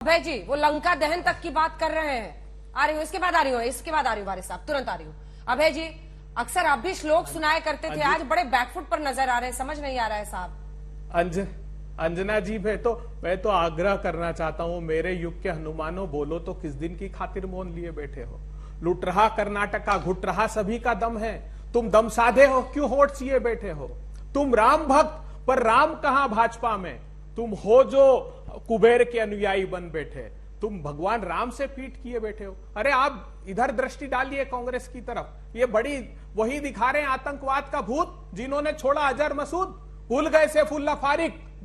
अभय जी वो लंका दहन तक की बात कर रहे हैं। आ रही हूँ, इसके बाद आ रही हूँ, इसके बाद आ रही हूँ वारिस साहब, तुरंत आ रही हूँ। अभय जी अक्सर आप भी श्लोक सुनाया करते थे, आज बड़े बैकफुट पर नजर आ रहे हैं, समझ नहीं आ रहा है साहब। अंजना जी मैं तो आग्रह करना चाहता हूँ, मेरे युग के हनुमानों बोलो तो किस दिन की खातिर मौन लिए बैठे हो। लुट रहा कर्नाटक का, घुट रहा सभी का दम है, तुम दम साधे हो क्यों होठ सिए बैठे हो। तुम राम भक्त पर राम कहां भाजपा में, तुम हो जो कुबेर के अनुयायी बन बैठे, तुम भगवान राम से पीठ किए बैठे हो। अरे आप इधर दृष्टि डालिए कांग्रेस की तरफ, ये बड़ी वही दिखा रहे हैं आतंकवाद का भूत जिन्होंने छोड़ा अजहर मसूद, भूल गए सैफुल्लाह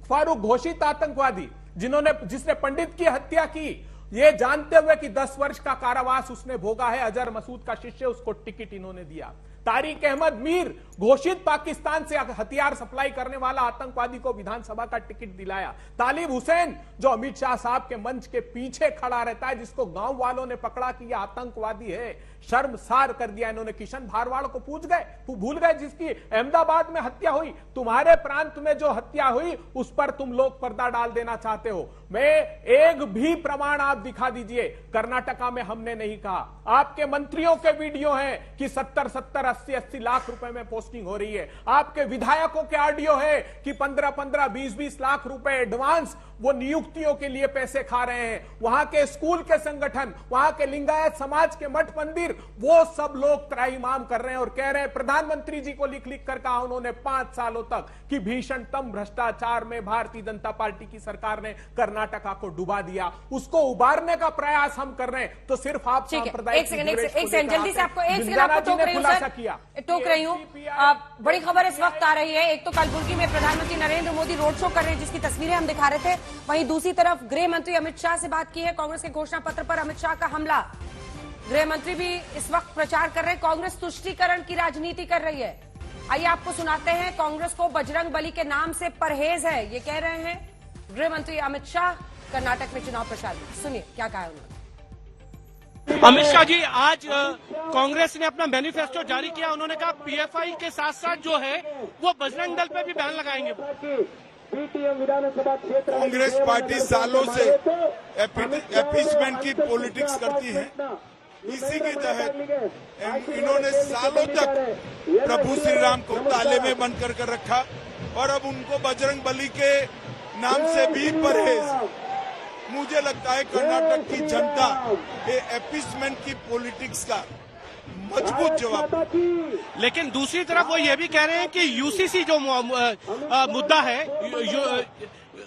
फारूक घोषित आतंकवादी जिसने पंडित की हत्या की, ये जानते हुए कि 10 वर्ष का कारावास उसने भोगा है। अजहर मसूद का शिष्य, उसको टिकट इन्होंने दिया। तारिक अहमद मीर घोषित पाकिस्तान से हथियार सप्लाई करने वाला आतंकवादी को विधानसभा का टिकट दिलाया। तालिब हुसैन जो अमित शाह साहब के मंच के पीछे खड़ा रहता है, जिसको गांव वालों ने पकड़ा कि यह आतंकवादी है, शर्मसार कर दिया इन्होंने। किशन भारवाड़ को भूल गए जिसकी अहमदाबाद में हत्या हुई। तुम्हारे प्रांत में जो हत्या हुई उस पर तुम लोग पर्दा डाल देना चाहते हो। मैं एक भी प्रमाण आप दिखा दीजिए। कर्नाटका में हमने नहीं कहा, आपके मंत्रियों के वीडियो हैं कि 70-70 80-80 लाख रुपए में पोस्टिंग हो रही है। आपके विधायकों के ऑडियो है कि 15-15 20-20 लाख रुपए एडवांस वो नियुक्तियों के लिए पैसे खा रहे हैं। वहां के स्कूल के संगठन, वहां के लिंगायत समाज के मठ मंदिर, वो सब लोग त्राहिमाम कर रहे हैं और कह रहे हैं। प्रधानमंत्री जी को लिख लिख कर कहा उन्होंने 5 सालों तक कि भीषणतम भ्रष्टाचार में भारतीय जनता पार्टी की सरकार ने कर्नाटका को डुबा दिया। उसको उबारने का प्रयास हम कर रहे हैं। तो सिर्फ आप एक सेकंड जल्दी से आपको टोक रही हूँ। बड़ी खबर इस वक्त आ रही है। एक तो कलबुर्गी में प्रधानमंत्री नरेंद्र मोदी रोड शो कर रहे हैं, जिसकी तस्वीरें हम दिखा रहे थे। वहीं दूसरी तरफ गृह मंत्री अमित शाह से बात की है। कांग्रेस के घोषणा पत्र पर अमित शाह का हमला। गृह मंत्री भी इस वक्त प्रचार कर रहे हैं, कांग्रेस तुष्टीकरण की राजनीति कर रही है। आइए आपको सुनाते हैं, कांग्रेस को बजरंग बली के नाम से परहेज है, ये कह रहे हैं गृह मंत्री अमित शाह कर्नाटक में चुनाव प्रचार में। सुनिए क्या कहा उन्होंने। अमित शाह जी, आज कांग्रेस ने अपना मैनिफेस्टो जारी किया। उन्होंने कहा पीएफआई के साथ साथ जो है वो बजरंग दल पे भी बैन लगाएंगे। कांग्रेस पार्टी सालों से एपीसमेंट की पॉलिटिक्स करती है। इसी के तहत इन्होंने सालों तक प्रभु श्री राम को ताले में बंद कर रखा और अब उनको बजरंग बली के नाम से भी परहेज। मुझे लगता है कर्नाटक की जनता ये एपीसमेंट की पॉलिटिक्स का मजबूत जवाब। लेकिन दूसरी तरफ वो ये भी कह रहे हैं कि यूसीसी जो मुद्दा है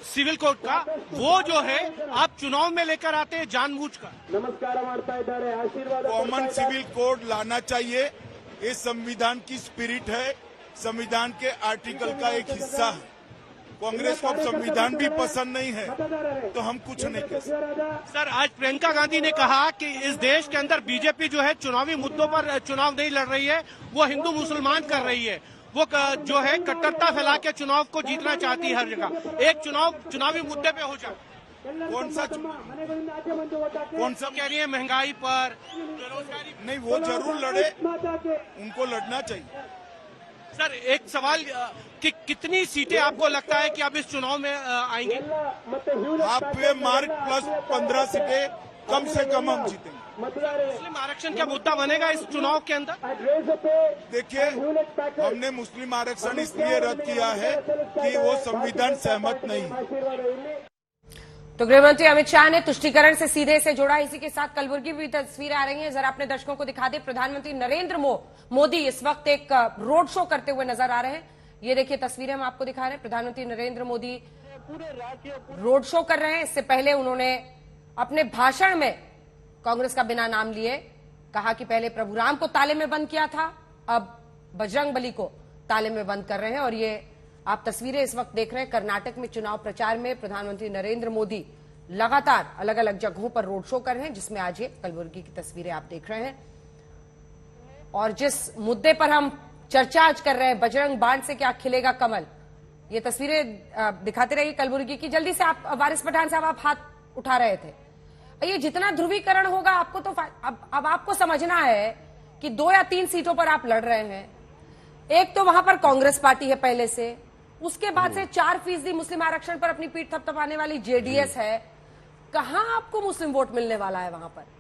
सिविल कोड का, वो जो है आप चुनाव में लेकर आते हैं जानबूझकर। कॉमन सिविल कोड लाना चाहिए, ये संविधान की स्पिरिट है, संविधान के आर्टिकल का एक हिस्सा है। कांग्रेस को अब संविधान भी पसंद नहीं है तो हम कुछ नहीं कह सकते। सर, आज प्रियंका गांधी ने कहा कि इस देश के अंदर बीजेपी जो है चुनावी मुद्दों पर चुनाव नहीं लड़ रही है, वो हिंदू मुसलमान कर रही है। वो जो है कट्टरता फैला के चुनाव को जीतना चाहती है हर जगह। एक चुनावी मुद्दे पे हो जाए। कौन सा कह रही है महंगाई पर, बेरोजगारी? नहीं, वो जरूर लड़े, उनको लड़ना चाहिए। सर, एक सवाल कि कितनी सीटें आपको लगता है कि अब इस चुनाव में आएंगे? आप पे मार्क प्लस 15 सीटें कम से कम हम जीतेंगे। मुस्लिम आरक्षण का मुद्दा बनेगा इस चुनाव के अंदर? देखिए, हमने मुस्लिम आरक्षण इसलिए रद्द किया है कि वो संविधान सहमत नहीं। तो गृहमंत्री अमित शाह ने तुष्टीकरण से सीधे से जोड़ा। इसी के साथ कलबुर्गी भी तस्वीरें आ रही हैं, जरा अपने दर्शकों को दिखा दे। प्रधानमंत्री नरेंद्र मोदी इस वक्त एक रोड शो करते हुए नजर आ रहे हैं। ये देखिए तस्वीरें हम आपको दिखा रहे हैं। प्रधानमंत्री नरेंद्र मोदी रोड शो कर रहे हैं। इससे पहले उन्होंने अपने भाषण में कांग्रेस का बिना नाम लिए कहा कि पहले प्रभु राम को ताले में बंद किया था, अब बजरंग बली को ताले में बंद कर रहे हैं। और ये आप तस्वीरें इस वक्त देख रहे हैं, कर्नाटक में चुनाव प्रचार में प्रधानमंत्री नरेंद्र मोदी लगातार अलग अलग जगहों पर रोड शो कर रहे हैं, जिसमें आज ये कलबुर्गी की तस्वीरें आप देख रहे हैं। और जिस मुद्दे पर हम चर्चा आज कर रहे हैं, बजरंग बाण से क्या खिलेगा कमल, ये तस्वीरें दिखाते रहिए कलबुर्गी की। जल्दी से आप वारिस पठान साहब, आप हाथ उठा रहे थे। ये जितना ध्रुवीकरण होगा आपको तो अब आपको समझना है कि 2 या 3 सीटों पर आप लड़ रहे हैं। एक तो वहां पर कांग्रेस पार्टी है पहले से, उसके बाद से 4% मुस्लिम आरक्षण पर अपनी पीठ थपथपाने वाली जेडीएस है, कहां आपको मुस्लिम वोट मिलने वाला है वहां पर?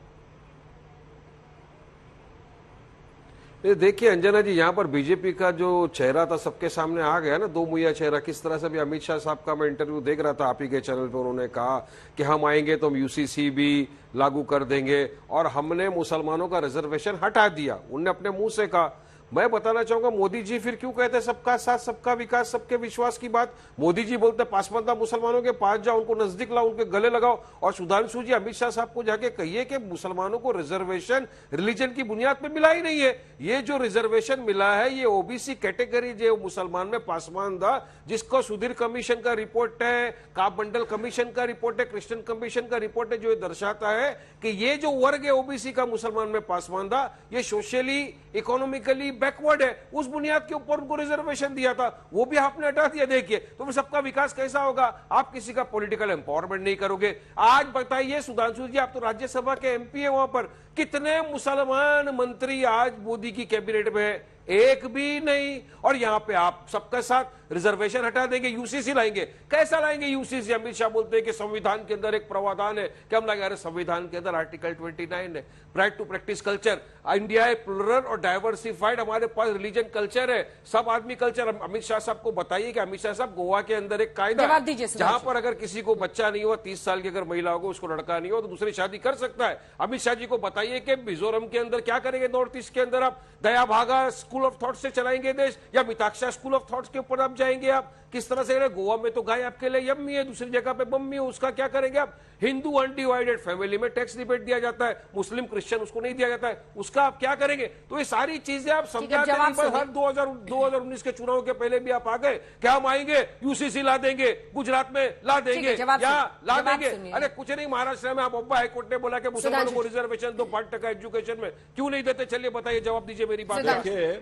ये देखिए अंजना जी, यहाँ पर बीजेपी का जो चेहरा था सबके सामने आ गया ना, दो मुहैया चेहरा। किस तरह से भी अमित शाह साहब का मैं इंटरव्यू देख रहा था आप ही के चैनल पे, उन्होंने कहा कि हम आएंगे तो हम यूसीसी भी लागू कर देंगे और हमने मुसलमानों का रिजर्वेशन हटा दिया। उन्होंने अपने मुंह से कहा। मैं बताना चाहूंगा मोदी जी फिर क्यों कहते सबका साथ सबका विकास सबके विश्वास की बात? मोदी जी बोलते पासमानदा मुसलमानों के पास जाओ, उनको नजदीक लाओ, उनके गले लगाओ। और सुधांशु जी अमित शाह साहब को जाके कहिए कि मुसलमानों को रिजर्वेशन रिलीजन की बुनियाद पर मिला ही नहीं है। ये जो रिजर्वेशन मिला है ये ओबीसी कैटेगरी जो मुसलमान में पासमानदा, जिसको सुधीर कमीशन का रिपोर्ट है, काब मंडल कमीशन का रिपोर्ट है, क्रिश्चियन कमीशन का रिपोर्ट है, जो दर्शाता है कि ये जो वर्ग है ओबीसी का मुसलमान में पासमानदा, ये सोशली इकोनॉमिकली बैकवर्ड है। उस बुनियाद के ऊपर उनको रिजर्वेशन दिया था, वो भी आपने हटा दिया। देखिए तो फिर सबका विकास कैसा होगा? आप किसी का पॉलिटिकल एम्पावरमेंट नहीं करोगे। आज बताइए सुधांशु जी, आप तो राज्यसभा के एमपी है, वहां पर कितने मुसलमान मंत्री आज मोदी की कैबिनेट में है? एक भी नहीं। और यहां पे आप सबका साथ रिजर्वेशन हटा देंगे, यूसीसी लाएंगे। कैसा लाएंगे यूसीसी? अमित शाह बोलते हैं कि संविधान के अंदर एक प्रावधान है कि हम लाएंगे। अरे संविधान के अंदर आर्टिकल 29 है, right to practise culture. India है प्लुरल और डाइवर्सिफाइड, हमारे पास रिलीजन कल्चर है, सब आदमी कल्चर। अमित शाह साहब को बताइए कि अमित शाह साहब गोवा के अंदर एक कायदा है जहां पर अगर किसी को बच्चा नहीं हुआ, 30 साल की अगर महिला होगा, उसको लड़का नहीं हो तो दूसरी शादी कर सकता है। अमित शाह जी को बताइए कि मिजोरम के अंदर क्या करेंगे, नॉर्थ ईस्ट के अंदर आप दया भागा स्कूल ऑफ थॉट से चलाएंगे देश, या मिताक्षरा स्कूल ऑफ थॉट्स के ऊपर आप जाएंगे? आप किस तरह से? गोवा में तो गाय आपके लिए यम्मी है, दूसरी जगह पे बम्मी है, उसका क्या करेंगे आप? हिंदू अनडिवाइडेड फैमिली में टैक्स रिबेट दिया जाता है, मुस्लिम क्रिश्चियन उसको नहीं दिया जाता है, उसका आप क्या करेंगे? तो ये सारी चीजें आप समझाते नहीं। पर हर 2019 के चुनाव के पहले भी आप आ गए क्या हम आएंगे यूसीसी ला देंगे, गुजरात में ला देंगे या ला देंगे। अरे कुछ नहीं, महाराष्ट्र में आप बॉम्बे हाईकोर्ट ने बोला कि मुसलमानों को रिजर्वेशन दो, 5% एजुकेशन में क्यों नहीं देते? चलिए बताइए, जवाब दीजिए मेरी बात। देखिए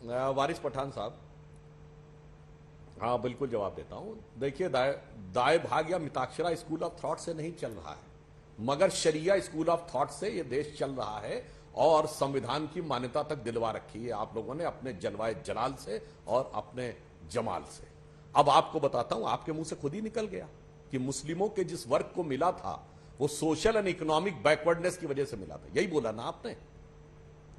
वारिस पठान साहब, हाँ बिल्कुल जवाब देता हूं। देखिए दाए भाग या मिताक्षरा स्कूल ऑफ थॉट से नहीं चल रहा है, मगर शरिया स्कूल ऑफ थॉट से यह देश चल रहा है और संविधान की मान्यता तक दिलवा रखी है आप लोगों ने अपने जलवाए जलाल से और अपने जमाल से। अब आपको बताता हूं, आपके मुंह से खुद ही निकल गया कि मुस्लिमों के जिस वर्ग को मिला था वो सोशल एंड इकोनॉमिक बैकवर्डनेस की वजह से मिला था। यही बोला ना आपने,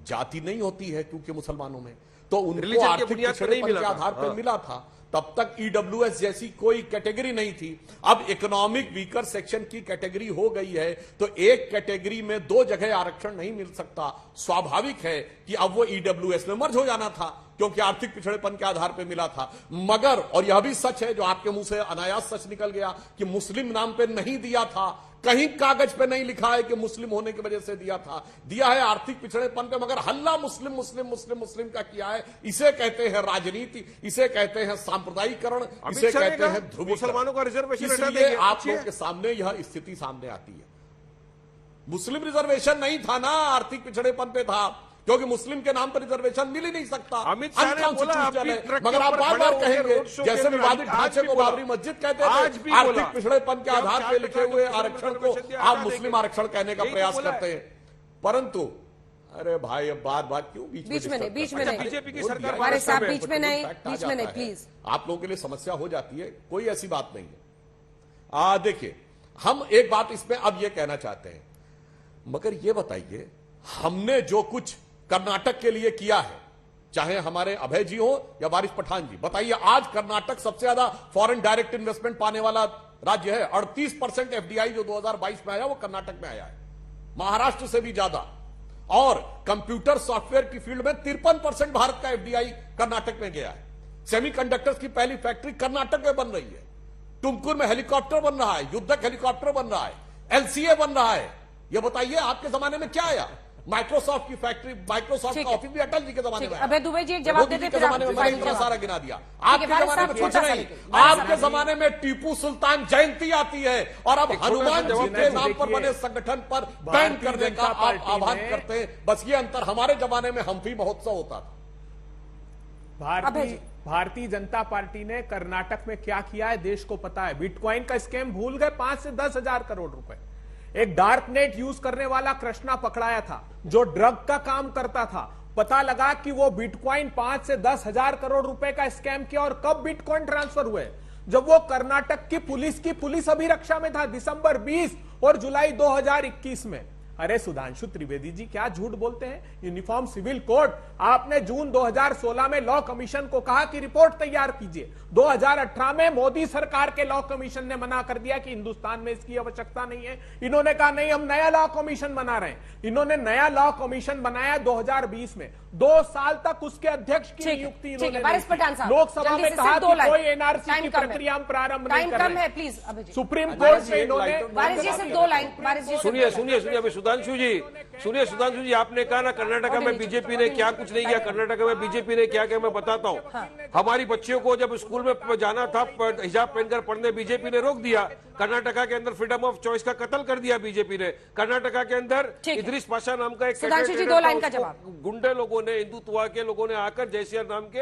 जाति नहीं होती है क्योंकि मुसलमानों में, तो उनको आर्थिक पिछड़ेपन के आधार पर मिला था। तब तक ईडब्ल्यूएस जैसी कोई कैटेगरी नहीं थी। अब इकोनॉमिक वीकर सेक्शन की कैटेगरी हो गई है, तो एक कैटेगरी में 2 जगह आरक्षण नहीं मिल सकता। स्वाभाविक है कि अब वो ईडब्ल्यूएस में मर्ज हो जाना था क्योंकि आर्थिक पिछड़ेपन के आधार पर मिला था। मगर और यह भी सच है जो आपके मुंह से अनायास सच निकल गया कि मुस्लिम नाम पे नहीं दिया था, कहीं कागज पे नहीं लिखा है कि मुस्लिम होने की वजह से दिया था, दिया है आर्थिक पिछड़ेपन पे, मगर हल्ला मुस्लिम मुस्लिम मुस्लिम मुस्लिम का किया है। इसे कहते हैं राजनीति, इसे कहते हैं सांप्रदायिकरण, इसे कहते हैं ध्रुवीकरण। मुसलमानों का रिजर्वेशन इसलिए आप लोगों के सामने यह स्थिति सामने आती है। मुस्लिम रिजर्वेशन नहीं था ना, आर्थिक पिछड़ेपन पे था, क्योंकि मुस्लिम के नाम पर रिजर्वेशन मिल ही नहीं सकता। अमित शाह ने बोला मगर आप बार बार कहेंगे जैसे विवादित ढांचे को बाबरी मस्जिद कहते थे, आर्थिक पिछड़ेपन के आधार पर लिखे हुए आरक्षण को आप मुस्लिम आरक्षण कहने का प्रयास करते हैं। परंतु अरे भाई अब बार बार क्यों बीच में नहीं बीजेपी की सरकार हमारे साथ बीच में नहीं प्लीज। आप लोगों के लिए समस्या हो जाती है, कोई ऐसी बात नहीं है। देखिए हम एक बात इसमें अब ये कहना चाहते हैं, मगर ये बताइए हमने जो कुछ कर्नाटक के लिए किया है, चाहे हमारे अभय जी हो या वारिस पठान जी, बताइए आज कर्नाटक सबसे ज्यादा फॉरेन डायरेक्ट इन्वेस्टमेंट पाने वाला राज्य है। 38% एफडीआई जो 2022 में आया वो कर्नाटक में आया है, महाराष्ट्र से भी ज्यादा। और कंप्यूटर सॉफ्टवेयर की फील्ड में 53% भारत का एफडीआई कर्नाटक में गया है। सेमीकंडक्टर्स की पहली फैक्ट्री कर्नाटक में बन रही है। तुमकुर में हेलीकॉप्टर बन रहा है, युद्धक हेलीकॉप्टर बन रहा है, एलसीए बन रहा है। यह बताइए आपके जमाने में क्या आया? माइक्रोसॉफ्ट की फैक्ट्री, माइक्रोसॉफ्ट का ऑफिस भी अटल जी के जमाने में। अबे दुबे जी एक जवाब देते थे, जमाने में मैंने इतना सारा गिना दिया। आपके जमाने में कुछ नहीं, आपके जमाने में टीपू सुल्तान जयंती आती है और अब हनुमान जी के नाम पर बने संगठन पर बैन करने का आप आह्वान करते हैं। बस ये अंतर, हमारे जमाने में हम्फी महोत्सव होता था। भारतीय जनता पार्टी ने कर्नाटक में क्या किया है देश को पता है। बिटकॉइन का स्कैम भूल गए, 5 से 10 हजार करोड़ रुपए। एक डार्क नेट यूज करने वाला कृष्णा पकड़ाया था जो ड्रग का काम करता था। पता लगा कि वो बिटकॉइन 5 से 10 हजार करोड़ रुपए का स्कैम किया। और कब बिटकॉइन ट्रांसफर हुए? जब वो कर्नाटक की पुलिस अभिरक्षा में था दिसंबर 20 और जुलाई 2021 में। अरे सुधांशु त्रिवेदी जी क्या झूठ बोलते हैं। यूनिफॉर्म सिविल कोड आपने जून 2016 में लॉ कमीशन को कहा कि रिपोर्ट तैयार कीजिए। 2018 में मोदी सरकार के लॉ कमीशन ने मना कर दिया कि हिंदुस्तान में इसकी आवश्यकता नहीं है। इन्होंने कहा नहीं हम नया लॉ कमीशन बना रहे हैं। इन्होंने नया लॉ कमीशन बनाया 2020 में। 2 साल तक उसके अध्यक्ष की नियुक्ति इन्होंने लोकसभा में कहा कि कोई एनआरसी की प्रक्रिया हम प्रारंभ नहीं कर रहे। प्लीज सुप्रीम कोर्ट में इन्होंने सुनिए अभी सुधांशु जी आपने कहा ना कर्नाटका में बीजेपी ने क्या कुछ नहीं किया, कर्नाटका में बीजेपी ने क्या किया मैं बताता हूँ। हमारी बच्चियों को जब स्कूल में जाना था हिजाब पहनकर पढ़ने बीजेपी ने रोक दिया। कर्नाटका के अंदर फ्रीडम ऑफ चॉइस का कत्ल कर दिया बीजेपी ने। कर्नाटका के अंदर इद्रिस पाशा नाम का एक गुंडे लोगों ने, हिंदुत्व के लोगों ने आकर जयसिंह नाम के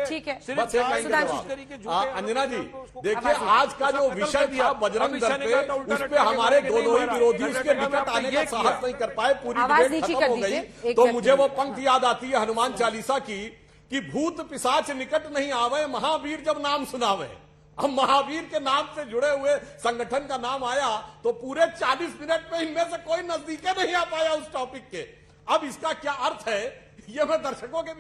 अंजना जी देखिए आज का जो विषय था बजरंग दल पे, उस पे हमारे दो ही विरोधी उसके निकट आने का साहस नहीं कर पाए, पूरी डिबेट खत्म हो गई। तो मुझे वो पंक्ति याद आती है हनुमान चालीसा की कि भूत पिशाच निकट नहीं आवे, महावीर जब नाम सुनावे। अब महावीर के नाम से जुड़े हुए संगठन का नाम आया तो पूरे 40 मिनट में इनमें से कोई नजदीके नहीं आ पाया उस टॉपिक के। अब इसका क्या अर्थ है ये मैं दर्शकों के